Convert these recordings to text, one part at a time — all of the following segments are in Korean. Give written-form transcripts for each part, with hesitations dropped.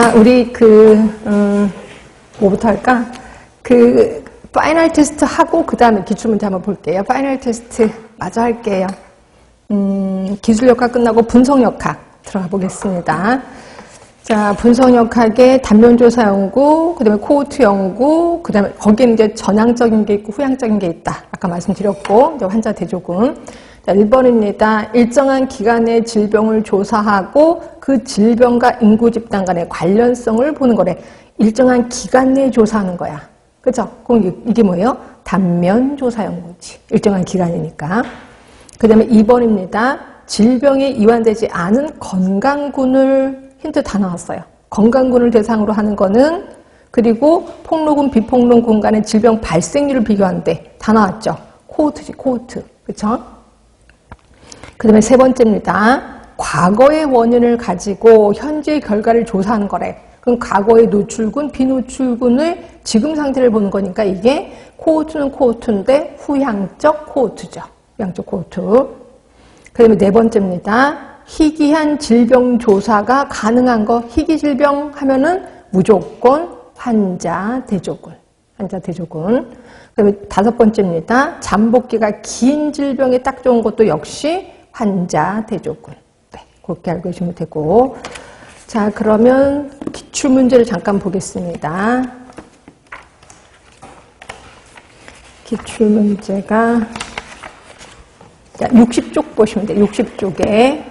자, 우리 뭐부터 할까? 파이널 테스트 하고, 그 다음에 기출문제 한번 볼게요. 파이널 테스트 마저 할게요. 기술역학 끝나고 분석역학 들어가 보겠습니다. 자, 분석역학의 단면조사 연구, 그 다음에 코호트 연구, 그 다음에 거기는 이제 전향적인 게 있고 후향적인 게 있다. 아까 말씀드렸고, 이제 환자 대조군. 자, 1번입니다. 일정한 기간의 질병을 조사하고 그 질병과 인구 집단 간의 관련성을 보는 거래. 일정한 기간 내에 조사하는 거야. 그죠? 그럼 이게 뭐예요? 단면조사 연구지. 일정한 기간이니까. 그 다음에 2번입니다. 질병이 이완되지 않은 건강군을 힌트 다 나왔어요. 건강군을 대상으로 하는 거는 그리고 폭로군, 비폭로군 간의 질병 발생률을 비교하는데 다 나왔죠. 코호트지, 코호트. 그쵸? 그 다음에 3번째입니다. 과거의 원인을 가지고 현재의 결과를 조사하는 거래. 그럼 과거의 노출군, 비노출군을 지금 상태를 보는 거니까 이게 코호트는 코호트인데 후향적 코호트죠. 후향적 코호트. 그 다음에 4번째입니다. 희귀한 질병 조사가 가능한 거. 희귀 질병 하면은 무조건 환자 대조군. 환자 대조군. 그 다음에 5번째입니다. 잠복기가 긴 질병에 딱 좋은 것도 역시 환자 대조군. 네, 그렇게 알고 계시면 되고. 자, 그러면 기출문제를 잠깐 보겠습니다. 기출문제가 60쪽 보시면 돼요. 60쪽에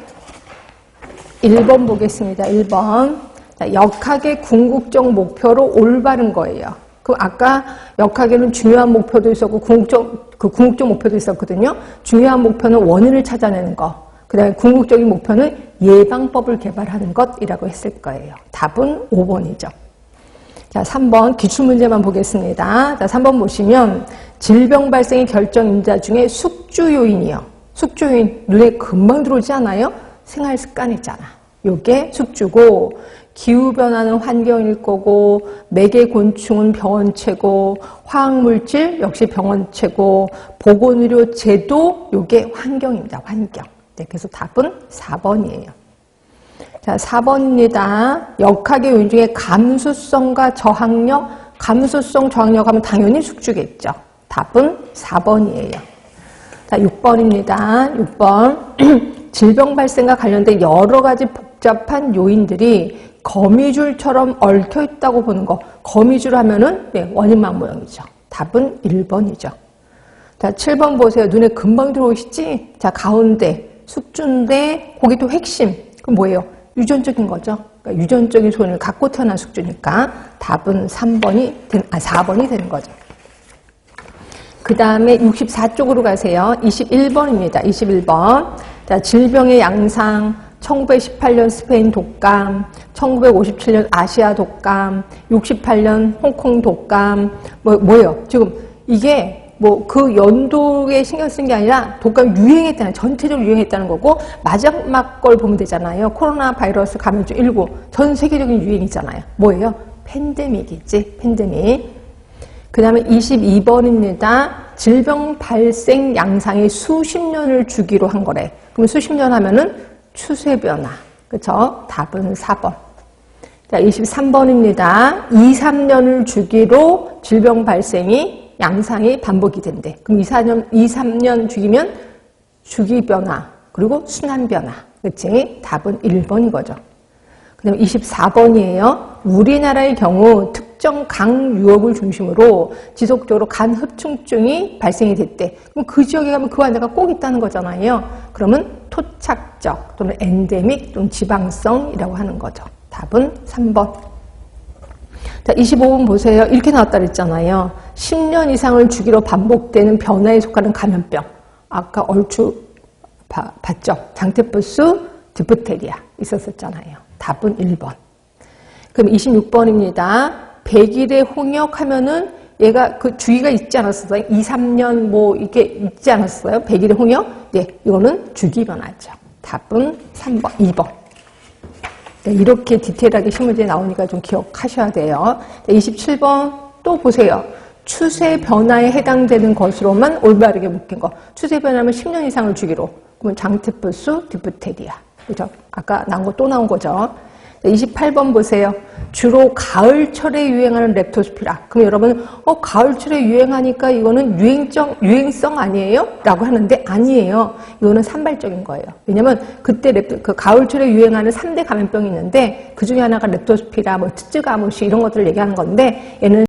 1번 보겠습니다. 1번. 자, 역학의 궁극적 목표로 올바른 거예요. 그럼 아까 역학에는 중요한 목표도 있었고 궁극적 목표도 있었거든요. 중요한 목표는 원인을 찾아내는 거. 그 다음에 궁극적인 목표는 예방법을 개발하는 것이라고 했을 거예요. 답은 5번이죠. 자, 3번 기출문제만 보겠습니다. 자, 3번 보시면 질병 발생의 결정인자 중에 숙주 요인이요. 숙주 요인 눈에 금방 들어오지 않아요? 생활 습관이잖아. 요게 숙주고 기후변화는 환경일 거고 매개곤충은 병원체고 화학물질 역시 병원체고 보건의료 제도 요게 환경입니다. 환경. 네, 그래서 답은 4번이에요. 자, 4번입니다. 역학의 요인 중에 감수성과 저항력, 감수성, 저항력 하면 당연히 숙주겠죠. 답은 4번이에요. 자, 6번입니다. 6번. 질병 발생과 관련된 여러 가지 복잡한 요인들이 거미줄처럼 얽혀 있다고 보는 거. 거미줄 하면은 네, 원인막 모형이죠. 답은 1번이죠. 자, 7번 보세요. 눈에 금방 들어오시지? 자, 가운데 숙주인데 거기 또 핵심. 그럼 뭐예요? 유전적인 거죠. 그러니까 유전적인 소원을 갖고 태어난 숙주니까 답은 4번이 되는 거죠. 그 다음에 64쪽으로 가세요. 21번입니다. 21번. 자, 질병의 양상, 1918년 스페인 독감, 1957년 아시아 독감, 68년 홍콩 독감, 뭐예요? 지금 이게 그 연도에 신경 쓴 게 아니라 독감 유행했다는, 전체적으로 유행했다는 거고, 마지막 걸 보면 되잖아요. 코로나 바이러스 감염증 19, 전 세계적인 유행이잖아요. 뭐예요? 팬데믹이지, 팬데믹. 그 다음에 22번입니다. 질병 발생 양상이 수십 년을 주기로 한 거래. 그럼 수십 년 하면은 추세 변화. 그쵸? 답은 4번. 자, 23번입니다. 2, 3년을 주기로 질병 발생이 양상이 반복이 된대. 그럼 2, 3년 주기면 주기 변화, 그리고 순환 변화. 그치? 답은 1번인 거죠. 그 다음에 24번이에요. 우리나라의 경우 특정 강 유업을 중심으로 지속적으로 간 흡충증이 발생이 됐대. 그럼 그 지역에 가면 그 환자가 꼭 있다는 거잖아요. 그러면 토착적 또는 엔데믹 또는 지방성이라고 하는 거죠. 답은 3번. 자, 25번 보세요. 이렇게 나왔다 그랬잖아요. 10년 이상을 주기로 반복되는 변화에 속하는 감염병. 아까 얼추 봤죠? 장테푸스 디프테리아 있었었잖아요. 답은 1번. 그럼 26번입니다. 100일의 홍역 하면은 얘가 그 주기가 있지 않았어요? 2, 3년 이게 있지 않았어요? 100일의 홍역? 네, 이거는 주기 변화죠. 답은 3번, 2번. 네, 이렇게 디테일하게 신문지에 나오니까 좀 기억하셔야 돼요. 네, 27번 또 보세요. 추세 변화에 해당되는 것으로만 올바르게 묶인 거. 추세 변화하면 10년 이상을 주기로. 그러면 장테푸스 디프테리아. 그죠? 아까 나온 거 또 나온 거죠. 28번 보세요. 주로 가을철에 유행하는 렙토스피라. 그럼 여러분, 가을철에 유행하니까 이거는 유행성 아니에요? 라고 하는데 아니에요. 이거는 산발적인 거예요. 왜냐면 그때 그 가을철에 유행하는 3대 감염병이 있는데 그 중에 하나가 렙토스피라, 트쯔가무시 이런 것들을 얘기하는 건데 얘는